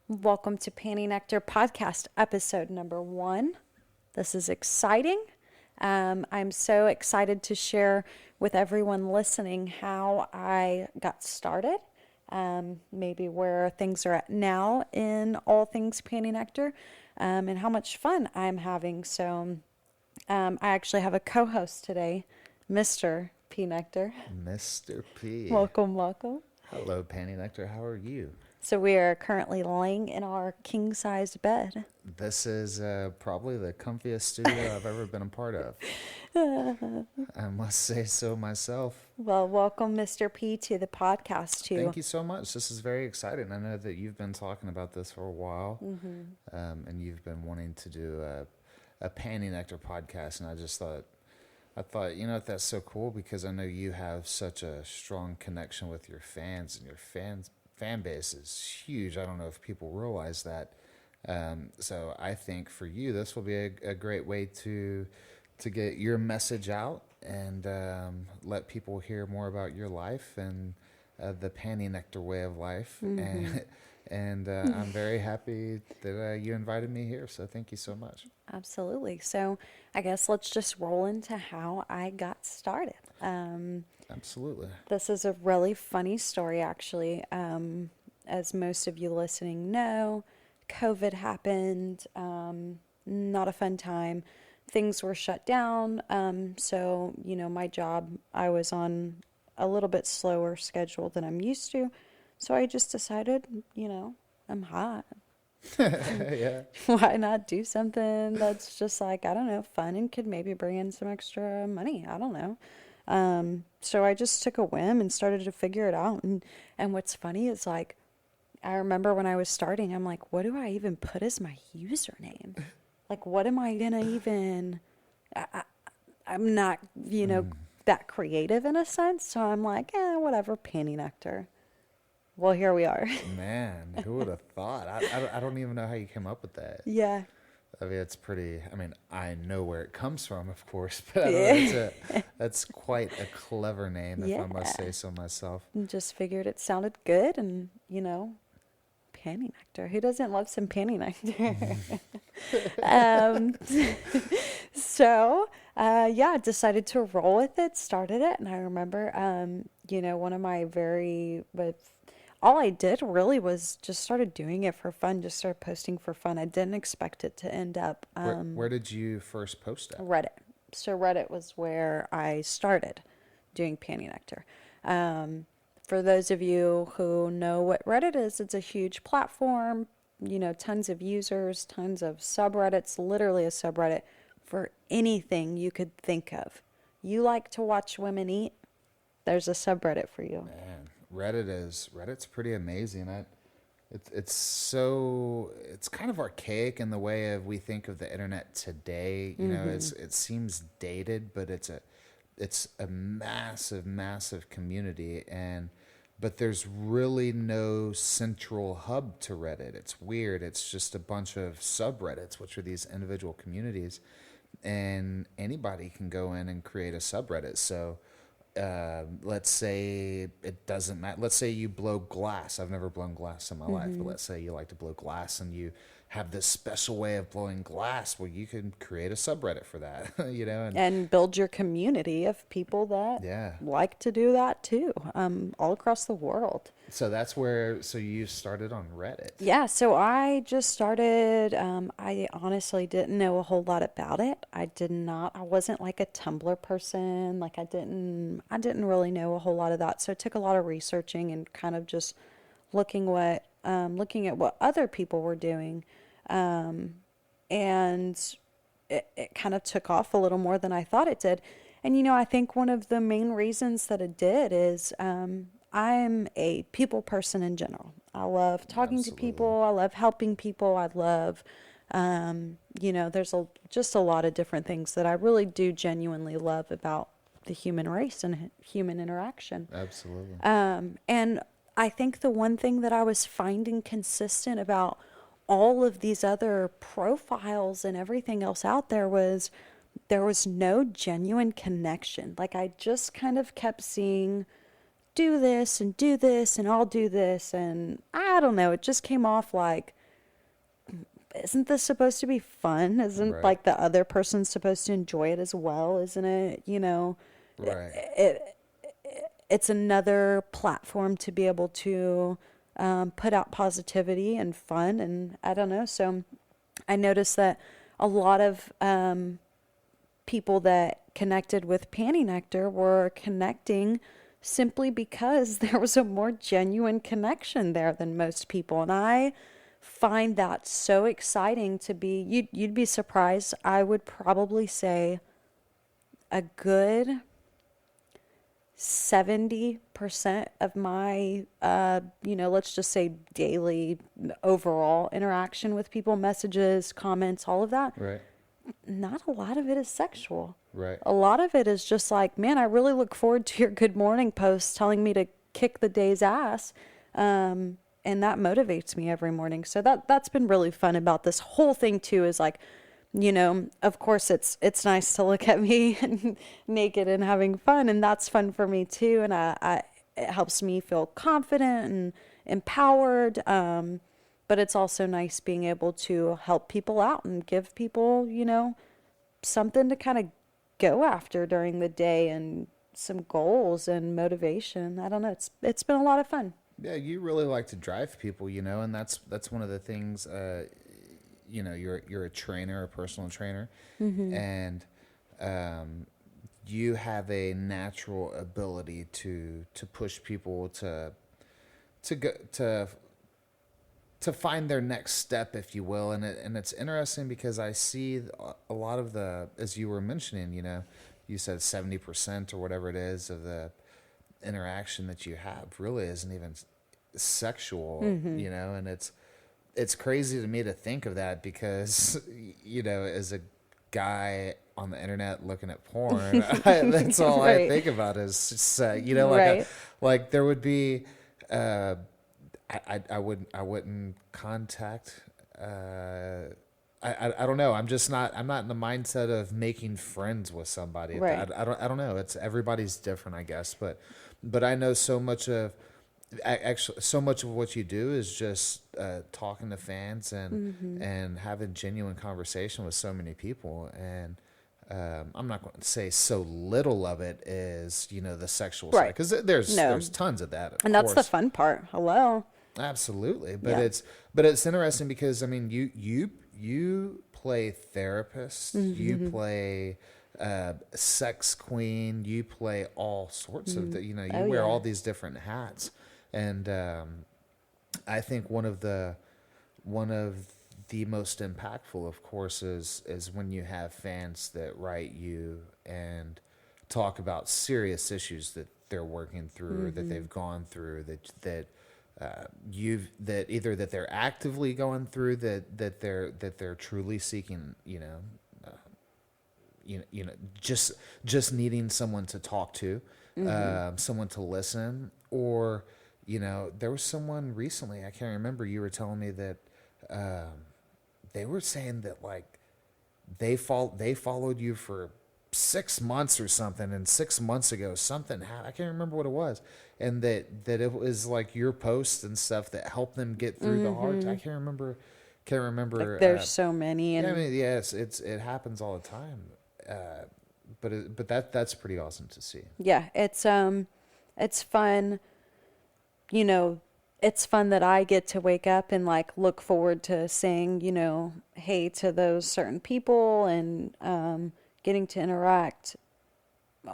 Welcome to PantyNectar podcast episode number 1. This is exciting. I'm so excited to share with everyone listening how I got started, maybe where things are at now in all things PantyNectar, and how much fun I'm having. So I actually have a co-host today, Mr. P. Nectar. Mr. P. Welcome, welcome. Hello, PantyNectar. How are you? So we are currently laying in our king-sized bed. This is probably the comfiest studio I've ever been a part of. I must say so myself. Well, welcome, Mr. P, to the podcast, too. Thank you so much. This is very exciting. I know that you've been talking about this for a while, and you've been wanting to do a PantyNectar podcast, and I thought, that's so cool because I know you have such a strong connection with your fans, and your fan base is huge. I don't know if people realize that. So I think for you, this will be a great way to get your message out and let people hear more about your life and the PantyNectar way of life. And I'm very happy that you invited me here. So thank you so much. Absolutely. So I guess let's just roll into how I got started. Absolutely. This is a really funny story, actually. As most of you listening know, COVID happened. Not a fun time. Things were shut down. So, my job, I was on a little bit slower schedule than I'm used to. So I just decided, I'm hot. Yeah. Why not do something that's just like, I don't know, fun and could maybe bring in some extra money? I don't know. So I just took a whim and started to figure it out. And what's funny is like, I remember when I was starting, I'm like, what do I even put as my username? Like, what am I gonna even, I'm not, that creative in a sense. So I'm like, whatever, PantyNectar. Well, here we are. Man, who would have thought? I don't even know how you came up with that. Yeah. I mean, it's pretty, I know where it comes from, of course, but I don't know, that's quite a clever name, if I must say so myself. Just figured it sounded good and, PantyNectar. Who doesn't love some PantyNectar? So, decided to roll with it, started it, and I remember, one of my all I did really was just started doing it for fun, just started posting for fun. I didn't expect it to end up. Where did you first post at? Reddit. So Reddit was where I started doing PantyNectar. For those of you who know what Reddit is, it's a huge platform, tons of users, tons of subreddits, literally a subreddit for anything you could think of. You like to watch women eat? There's a subreddit for you. Man, Reddit's pretty amazing. It's kind of archaic in the way of we think of the internet today. It seems dated, but it's a massive community, but there's really no central hub to Reddit. It's weird. It's just a bunch of subreddits, which are these individual communities, and anybody can go in and create a subreddit. So let's say it doesn't matter. Let's say you blow glass. I've never blown glass in my life, but let's say you like to blow glass and you have this special way of blowing glass. Well, you can create a subreddit for that, and build your community of people that like to do that too, all across the world. So so you started on Reddit. Yeah, so I just started, I honestly didn't know a whole lot about it. I wasn't like a Tumblr person. Like I didn't really know a whole lot of that. So it took a lot of researching and kind of just looking at what other people were doing. And it kind of took off a little more than I thought it did. And, I think one of the main reasons that it did is, I'm a people person in general. I love talking to people. I love helping people. I love, there's just a lot of different things that I really do genuinely love about the human race and human interaction. Absolutely. And I think the one thing that I was finding consistent about all of these other profiles and everything else out there was no genuine connection. Like I just kind of kept seeing do this and do this and I'll do this. And I don't know, it just came off like, isn't this supposed to be fun? Isn't Right. like the other person supposed to enjoy it as well? Isn't it? You know, Right. it it's another platform to be able to put out positivity and fun. And I don't know. So I noticed that a lot of people that connected with PantyNectar were connecting simply because there was a more genuine connection there than most people. And I find that so exciting to be, you'd be surprised. I would probably say a good 70% of my, let's just say daily overall interaction with people, messages, comments, all of that, Right. not a lot of it is sexual. Right. A lot of it is just like, man, I really look forward to your good morning post telling me to kick the day's ass. And that motivates me every morning. So that's been really fun about this whole thing too, is like, of course it's nice to look at me naked and having fun, and that's fun for me too. And it helps me feel confident and empowered. But it's also nice being able to help people out and give people, something to kind of go after during the day and some goals and motivation. I don't know. It's been a lot of fun. Yeah, you really like to drive people, and that's one of the things. You're a trainer, a personal trainer, and you have a natural ability to push people to go to find their next step, if you will. And it's interesting because I see a lot of as you were mentioning, you said 70% or whatever it is of the interaction that you have really isn't even sexual, and it's crazy to me to think of that because, as a guy on the internet looking at porn, that's all I Right. think about is just, Right. like there would be, I wouldn't contact, I don't know. I'm not in the mindset of making friends with somebody. Right. I don't know. It's everybody's different, I guess. But I know so much of, actually, so much of what you do is just talking to fans and having genuine conversation with so many people. And I'm not going to say so little of it is, the sexual side, Right. because No. there's tons of that, of And that's the course. fun part. Hello. Absolutely, but Yeah. it's interesting because I mean you play therapist, you play sex queen, you play all sorts of you Oh, wear yeah. all these different hats, and I think one of the most impactful, of course, is when you have fans that write you and talk about serious issues that they're working through or that they've gone through that that they're actively going through that they're truly seeking just needing someone to talk to, someone to listen, or there was someone recently, I can't remember, you were telling me that they were saying that like they followed you for 6 months or something, and 6 months ago something happened. I can't remember what it was, and that it was like your posts and stuff that helped them get through the hard. I can't remember. Like there's so many, Yeah, I and mean, yes, it happens all the time. But that's pretty awesome to see. yeah, it's fun. It's fun that I get to wake up and like look forward to saying, hey to those certain people and getting to interact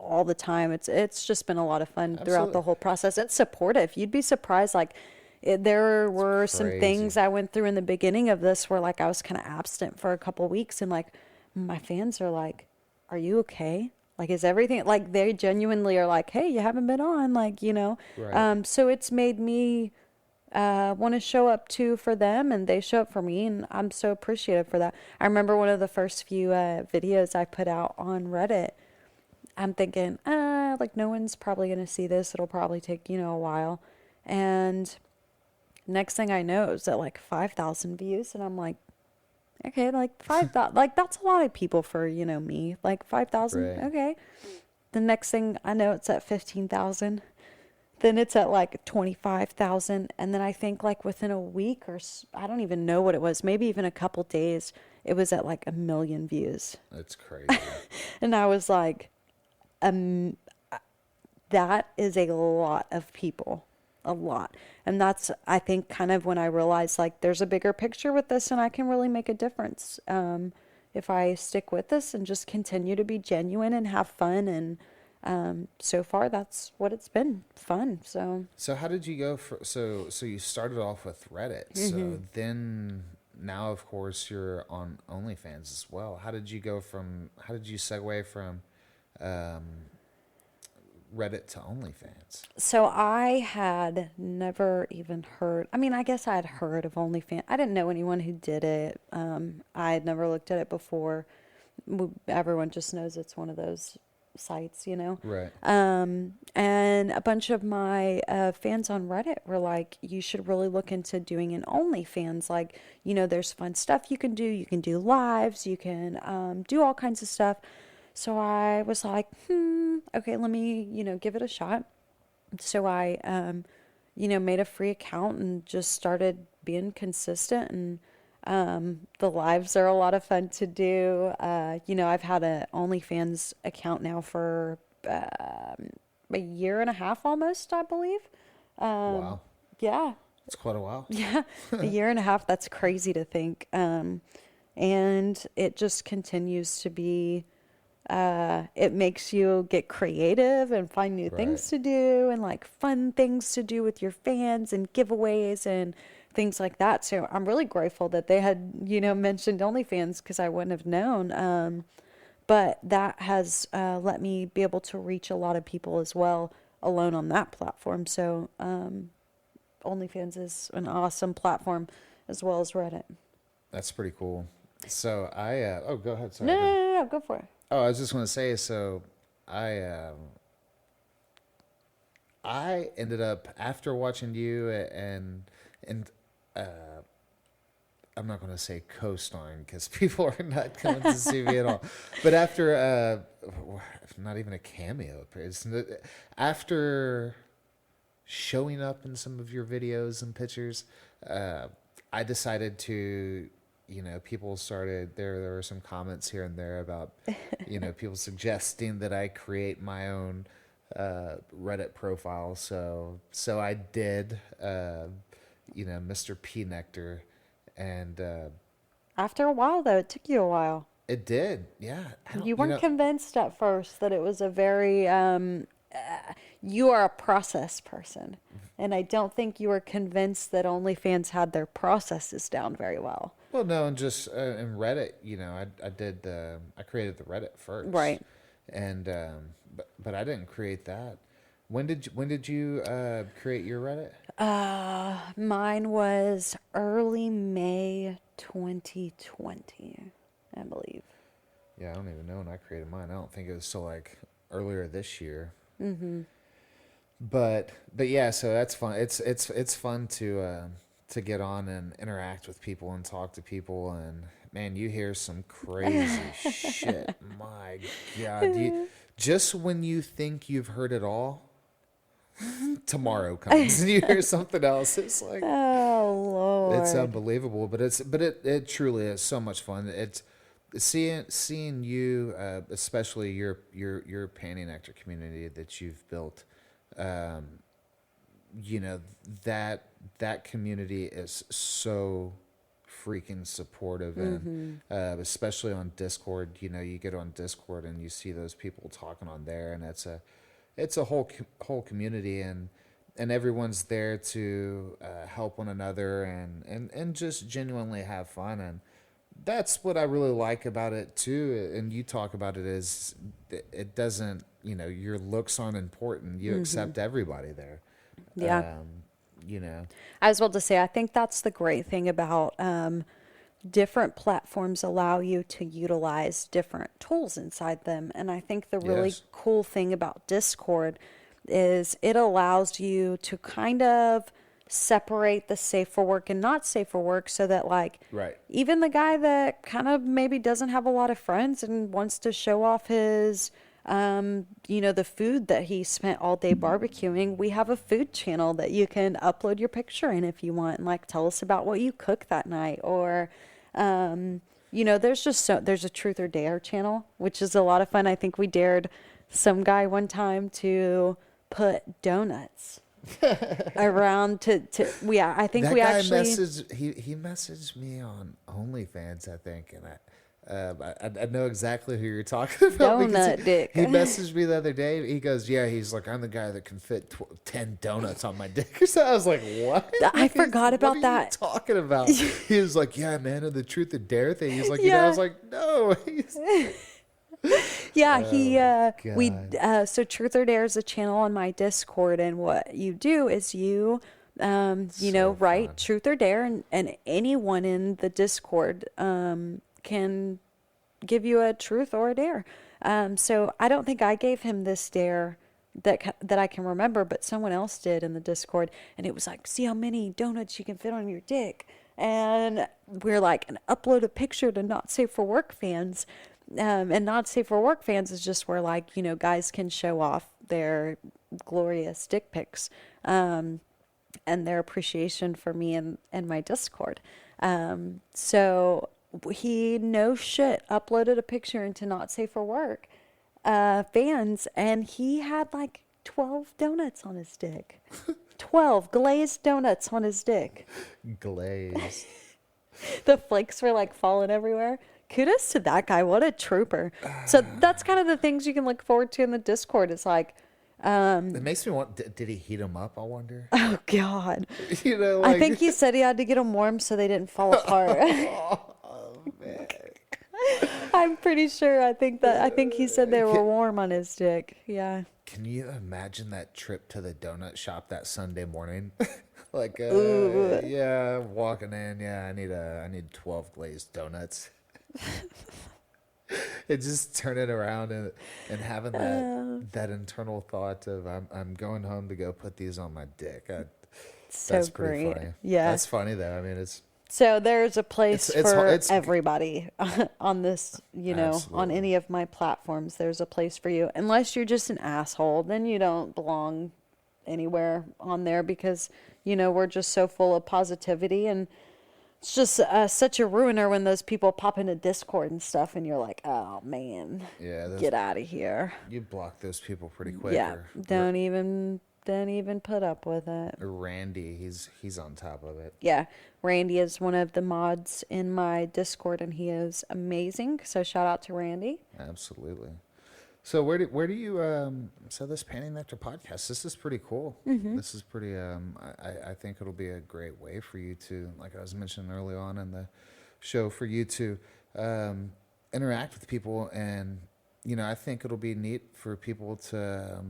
all the time. It's just been a lot of fun throughout Absolutely. the whole process. It's supportive. You'd be surprised. Like there were some Crazy. things I went through in the beginning of this where like I was kind of absent for a couple weeks, and like my fans are like, "Are you okay? Like, is everything like?" They genuinely are like, "Hey, you haven't been on," like Right. So it's made me want to show up too for them, and they show up for me, and I'm so appreciative for that. I remember one of the first few videos I put out on Reddit. I'm thinking, like no one's probably gonna see this. It'll probably take a while, and next thing I know, it's at like 5,000 views, and I'm like, okay, like 5,000, like that's a lot of people for me. Like 5,000, Right. okay. The next thing I know, it's at 15,000. then it's at like 25,000. And then I think like within a week I don't even know what it was, maybe even a couple days, it was at like 1 million views. That's crazy. And I was like, um, that is a lot of people, a lot. And that's, I think, kind of when I realized like there's a bigger picture with this and I can really make a difference. If I stick with this and just continue to be genuine and have fun. And so far, that's what it's been, fun. So how did you go so you started off with Reddit. So then now, of course, you're on OnlyFans as well. How did you segue from Reddit to OnlyFans? So I had never even heard, I mean, I guess I had heard of OnlyFans. I didn't know anyone who did it. I had never looked at it before. Everyone just knows it's one of those sites, you know? Right. And a bunch of my fans on Reddit were like, you should really look into doing an OnlyFans. Like, you know, there's fun stuff you can do. You can do lives. You can do all kinds of stuff. So I was like, okay, let me, you know, give it a shot. So I, you know, made a free account and just started being consistent. And the lives are a lot of fun to do. You know, I've had an OnlyFans account now for a year and a half almost, I believe. Wow. Yeah. It's quite a while. Yeah. A year and a half. That's crazy to think. And it just continues to be, it makes you get creative and find new things to do and like fun things to do with your fans and giveaways and things like that. So I'm really grateful that they had, you know, mentioned OnlyFans because I wouldn't have known. But that has let me be able to reach a lot of people as well alone on that platform. So OnlyFans is an awesome platform as well as Reddit. That's pretty cool. So go ahead. Sorry. No, go for it. Oh, I was just going to say, so I ended up after watching you and I'm not going to say co-starring because people are not coming to see me at all. But after not even a cameo appearance, after showing up in some of your videos and pictures, I decided to. You know, people started there were some comments here and there about, you know, people suggesting that I create my own Reddit profile. So I did, you know, Mr. PantyNectar, and After a while, though, it took you a while. it did. Yeah. You weren't convinced at first that it was a very, you are a process person. And I don't think you were convinced that OnlyFans had their processes down very well. Well, no, and just in Reddit, you know, I created the Reddit first, Right. And but I didn't create that. When did you create your Reddit? Mine was early May 2020, I believe. Yeah, I don't even know when I created mine. I don't think it was till like earlier this year. Mm-hmm. But yeah, so that's fun. It's fun to get on and interact with people and talk to people, and man, you hear some crazy shit. My God, just when you think you've heard it all, tomorrow comes and you hear something else. It's like, oh Lord, it's unbelievable. But it truly is so much fun. It's seeing you, especially your PantyNectar community that you've built. You know, that community is so freaking supportive, and especially on Discord. You know, you get on Discord and you see those people talking on there, and it's a whole community, and everyone's there to help one another and just genuinely have fun. And that's what I really like about it too. And you talk about it as it doesn't, you know, your looks aren't important. You accept everybody there. yeah. You know, I was about to say, I think that's the great thing about different platforms allow you to utilize different tools inside them. And I think the really Yes. cool thing about Discord is it allows you to kind of separate the safe for work and not safe for work, so that like Right. even the guy that kind of maybe doesn't have a lot of friends and wants to show off his the food that he spent all day barbecuing. We have a food channel that you can upload your picture in if you want, and like tell us about what you cooked that night. Or, there's a truth or dare channel, which is a lot of fun. I think we dared some guy one time to put donuts around yeah, I think That we guy actually he messaged me on OnlyFans, I think, and I know exactly who you're talking about because donut dick. he messaged me the other day. He goes, "Yeah," he's like, "I'm the guy that can fit 10 donuts on my dick." So I was like, "What?" I forgot about what are that. you talking about? He was like, "Yeah, man, of the truth or dare thing." He's like, I Yeah. was like, "No." Yeah, so Truth or Dare is a channel on my Discord, and what you do is write fun. Truth or Dare, and anyone in the Discord can give you a truth or a dare. So I don't think I gave him this dare that I can remember, but someone else did in the Discord, and it was like, see how many donuts you can fit on your dick. And we're like, and upload a picture to Not Safe for Work fans. And Not Safe for Work fans is just where, like, guys can show off their glorious dick pics, and their appreciation for me and my Discord. So he, no shit, uploaded a picture into Not Safe for Work fans, and he had like 12 donuts on his dick. 12 glazed donuts on his dick. Glazed. The flakes were like falling everywhere. Kudos to that guy. What a trooper. So that's kind of the things you can look forward to in the Discord. It's like, It makes me want. Did he heat them up? I wonder. oh God. Like, I think he said he had to get them warm so they didn't fall apart. oh man. I'm pretty sure. I think he said they were warm on his dick. Yeah. Can you imagine that trip to the donut shop that Sunday morning? Like, Ooh. yeah, walking in. Yeah, I need 12 glazed donuts. And just turn it around and having that internal thought of I'm going home to go put these on my dick. So That's pretty great. funny. Yeah. That's funny though. I mean, it's So there's a place for it's everybody on this, on Absolutely. any of my platforms. There's a place for you. Unless you're just an asshole, then you don't belong anywhere on there because, we're just so full of positivity. And it's just such a ruiner when those people pop into Discord and stuff and you're like, oh man, yeah. get out of here. You block those people pretty quick. Yeah, don't even put up with it. Or Randy, he's on top of it. Yeah, Randy is one of the mods in my Discord, and he is amazing. So shout out to Randy. Absolutely. So where do you so this PantyNectar podcast, this is pretty cool. Mm-hmm. This is pretty I think it'll be a great way for you to, like I was mentioning early on in the show, for you to interact with people, and I think it'll be neat for people to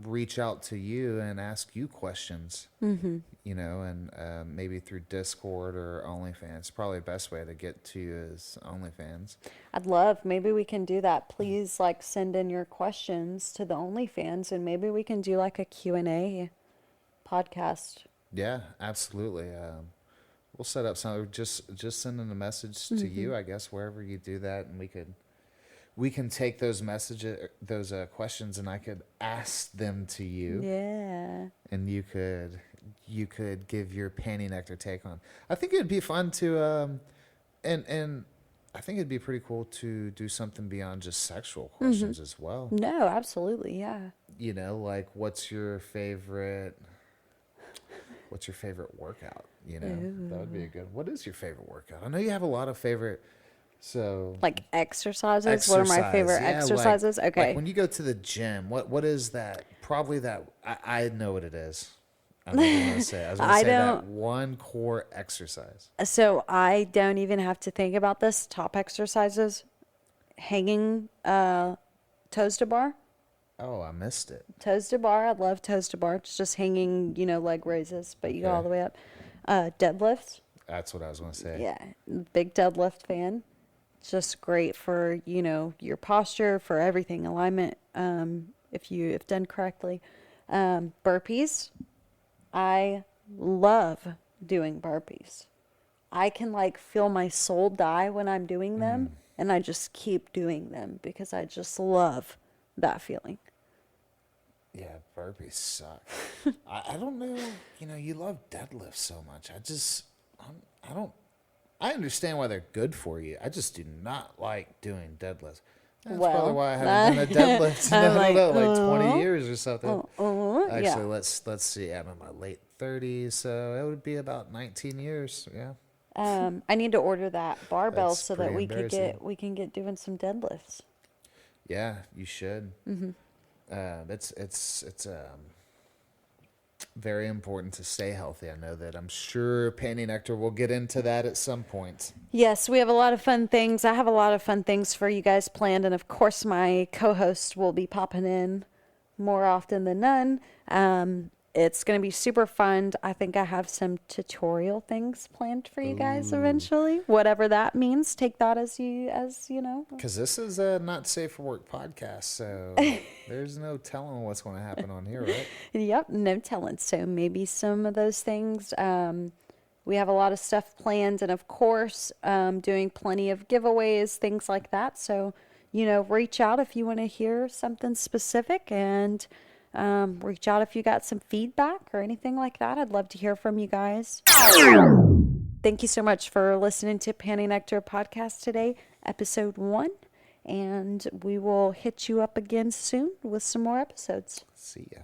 reach out to you and ask you questions, Mm-hmm. and maybe through Discord or OnlyFans. Probably the best way to get to you is OnlyFans. I'd love, maybe we can do that. Please, like, send in your questions to the OnlyFans, and maybe we can do like a Q&A podcast. Yeah, absolutely. We'll set up some. Just send in a message to Mm-hmm. you, I guess, wherever you do that, and we can take those messages, those questions, and I could ask them to you, Yeah. and you could give your PantyNectar take on. I think it'd be fun to, and I think it'd be pretty cool to do something beyond just sexual questions as well. No, absolutely, yeah. Like what's your favorite workout? That would be a good. What is your favorite workout? I know you have a lot of favorite. So Like exercises? What are my favorite yeah, exercises? Okay. Like when you go to the gym, what is that? Probably that. I know what it is. I'm not going to say. I was going to I say that don't- one core exercise. So I don't even have to think about this. Top exercises: hanging toes to bar. Oh, I missed it. Toes to bar. I love toes to bar. It's just hanging, leg raises, but you go Okay. all the way up. Deadlifts. That's what I was going to say. Yeah, big deadlift fan. It's just great for, your posture, for everything, alignment, if done correctly. Burpees. I love doing burpees. I can feel my soul die when I'm doing them, and I just keep doing them because I just love that feeling. Yeah, burpees suck. I don't know. You know, you love deadlifts so much. I don't. I understand why they're good for you. I just do not like doing deadlifts. That's probably Well, why I haven't done a deadlift in, I'm I don't like, know, like 20 years or something. yeah. Actually, let's see. I'm in my late 30s, so it would be about 19 years. Yeah. I need to order that barbell That's so that pretty embarrassing. we can get doing some deadlifts. Yeah, you should. It's very important to stay healthy. I know that. I'm sure PantyNectar will get into that at some point. Yes, we have a lot of fun things. I have a lot of fun things for you guys planned, and of course, my co-host will be popping in more often than none. It's going to be super fun. I think I have some tutorial things planned for you guys Ooh. eventually. Whatever that means, take that as you know. Because this is a not safe for work podcast, so there's no telling what's going to happen on here, right? Yep, no telling. So maybe some of those things. We have a lot of stuff planned, and of course, doing plenty of giveaways, things like that. So, reach out if you want to hear something specific, and reach out if you got some feedback or anything like that. I'd love to hear from you guys. Thank you so much for listening to PantyNectar podcast today, episode 1. And we will hit you up again soon with some more episodes. See ya.